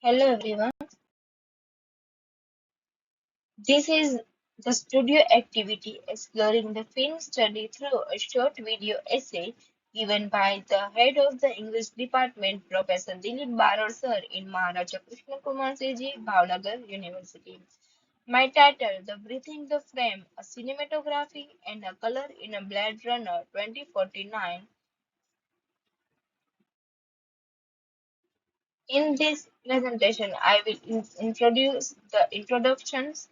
Hello everyone. This is the studio activity exploring the film study through a short video essay given by the head of the English department, Professor Dilip Barar sir in Maharaja Krishna Kumar Ji, Bhavnagar University. My title, The Breathing the Frame, a cinematography and a color in a Blade Runner 2049. In this presentation, I will introduce the introductions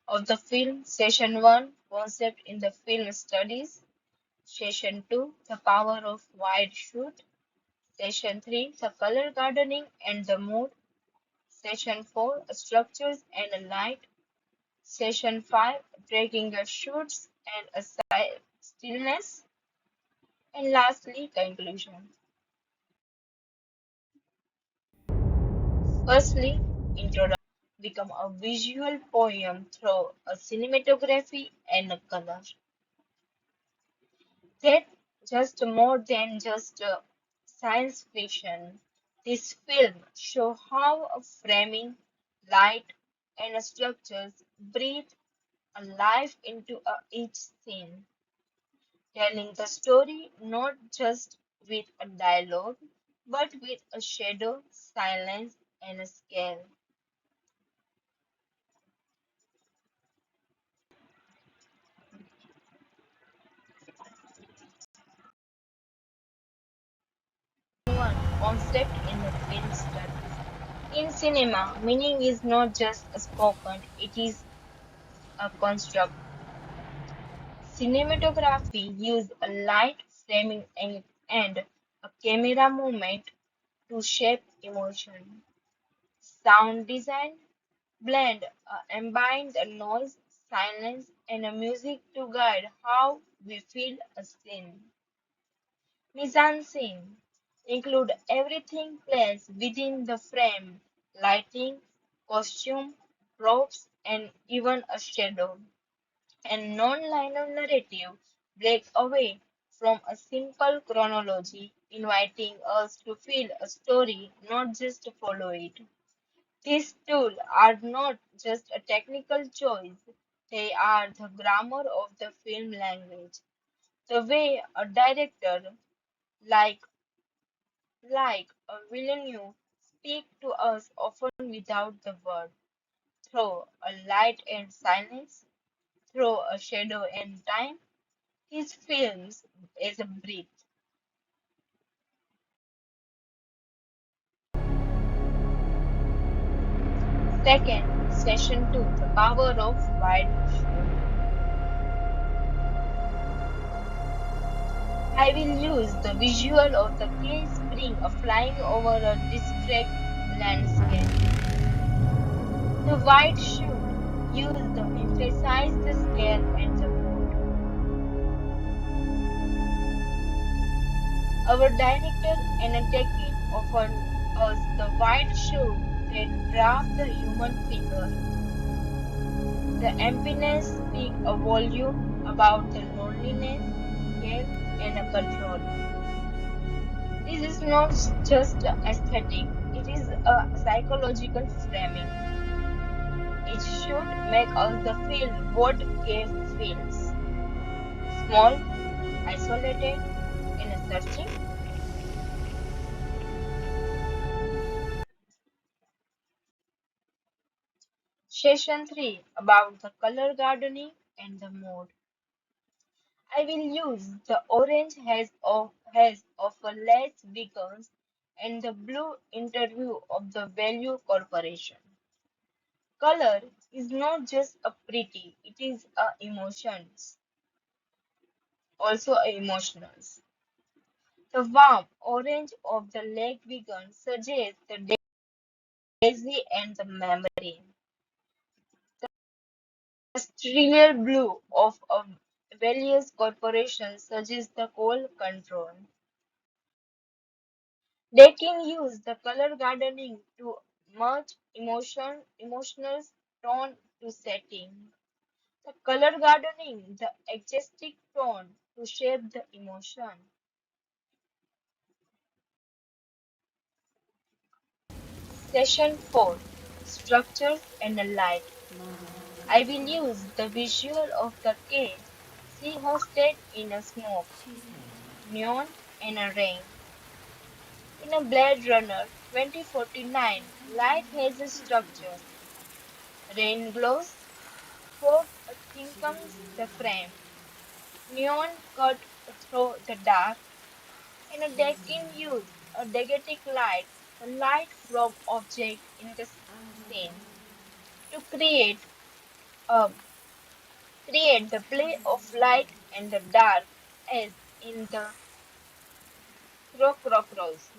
of the film, Session 1, Concept in the Film Studies, Session 2, The Power of Wide Shoot, Session 3, The Color Gardening and the Mood, Session 4, Structures and a Light, Session 5, Tracking a Shoots and a Stillness, and lastly, Conclusion. Firstly, Introduction become a visual poem through a cinematography and a color. That just more than just science fiction. This film shows how a framing, light, and structures breathe a life into each scene, telling the story not just with a dialogue, but with a shadow, silence, and a scale. One concept in the film studies. In cinema, meaning is not just a spoken, it is a construct. Cinematography uses a light framing and a camera movement to shape emotion. Sound design blend ambient noise, silence, and a music to guide how we feel a scene. Mise-en-scene include everything placed within the frame, lighting, costume, props, and even a shadow. And non-linear narrative break away from a simple chronology, inviting us to feel a story, not just to follow it. These tools are not just a technical choice, they are the grammar of the film language. The way a director like Villeneuve speak to us often without the word, through a light and silence, through a shadow and time. His films is a breath. Second, session 2, the power of wide shoot. I will use the visual of the clay spring flying over a district landscape. The wide shoot used to emphasize the scale and the mood. Our director and Deakins offered us the wide shoot that grabbed the human figure. The emptiness speaks a volume about the loneliness, scale, and a control. This is not just aesthetic, it is a psychological framing. It should make us the feel what cave feels. Small, isolated, and searching. Session 3 about the color gardening and the mood. I will use the orange has of a less beacons and the blue interview of the Value Corporation. Color is not just a pretty, it is a emotions, also a emotionals. The warm orange of the lake beacon suggests the daisy and the memory. The stellar blue of a various corporation suggests the coal control. They can use the color gardening to merge emotional tone to setting. The color gardening, the artistic tone to shape the emotion. Session 4, Structures and Light. I will use the visual of the cage she hosted in a smoke, neon, and a rain. In a Blade Runner 2049, light has a structure. Rain glows, fog thickens the frame, neon cut through the dark, and a Deakin used a diegetic light, the light from object in the scene, to a create the play of light and the dark as in the Cross.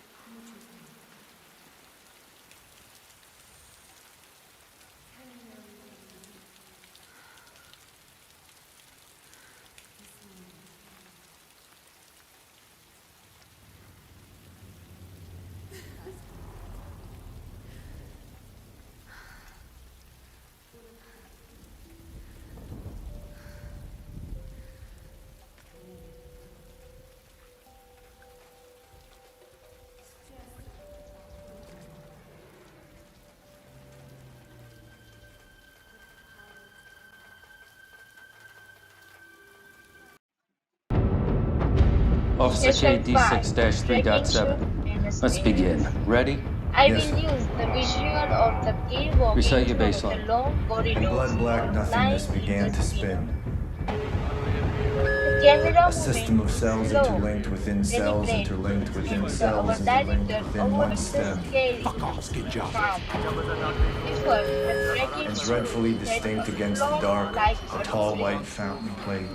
Officer Session 5, Tracking Shoot 3.7. and Let's begin. Spirits. Ready? I Yes, will sir. use the visual of the cave walking Recite your through the baseline. long In blood corridors black or nothingness flying in the began to spinner. spin. The camera A system movement of is cells slow, interlinked within cells deliberate, interlinked within and our cells interlinked director within one overlooked the stem. scale calm effort, a tracking And shoot dreadfully that distinct against the float dark, like a a tall dream. white fountain played.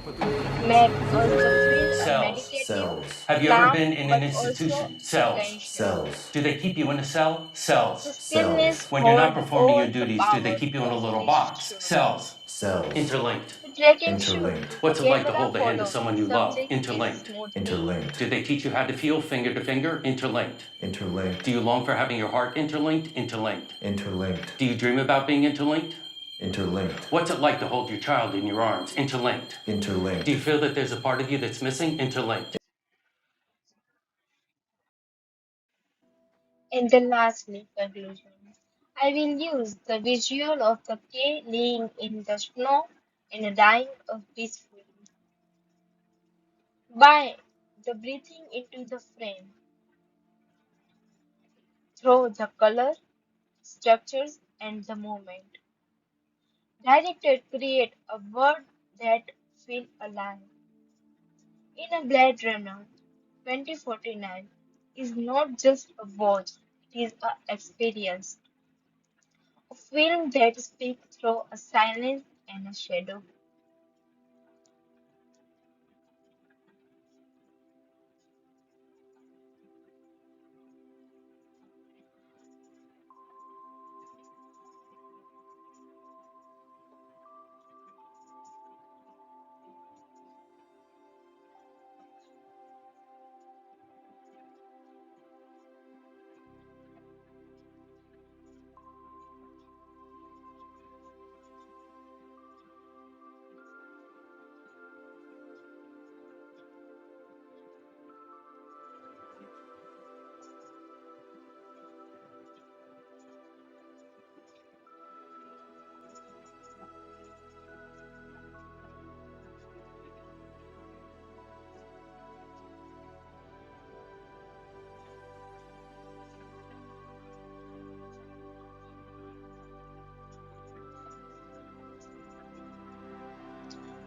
It makes us the feel a Cells. meditative, Cells. Have you ever calm, been in an but also institution? Cells. essential. Cells. Do they keep you in a cell? The Cells. stillness Cells. When you're not hold performing your all the duties, do they power keep you in a of little this box? shoot. Cells. Cells. Interlinked. The tracking shoot, Interlinked. the What's it like to camera hold the hand of follows someone the you love? subject gaze Interlinked. smoothly. Interlinked. Do they teach you how to feel finger to finger? Interlinked. Interlinked. Do you long for having your heart interlinked? Interlinked. Interlinked. Do you dream about being interlinked? Interlinked. What's it like to hold your child in your arms? Interlinked. Interlinked. Do you feel that there's a part of you that's missing? Interlinked. And then lastly, conclusion. I will use the visual of the cave laying in the snow and dying of peacefully by the breathing into the frame through the color, structures, and the movement. Directed create a world that feel alive. In a Blade Runner 2049 is not just a watch, it is an experience. A film that speaks through a silence and a shadow.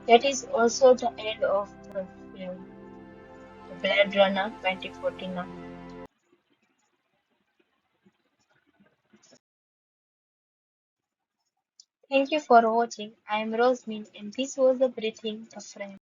That is also the end of the film, The Blade Runner 2049. Thank you for watching. I am Rosemin and this was the Breathing the Frame.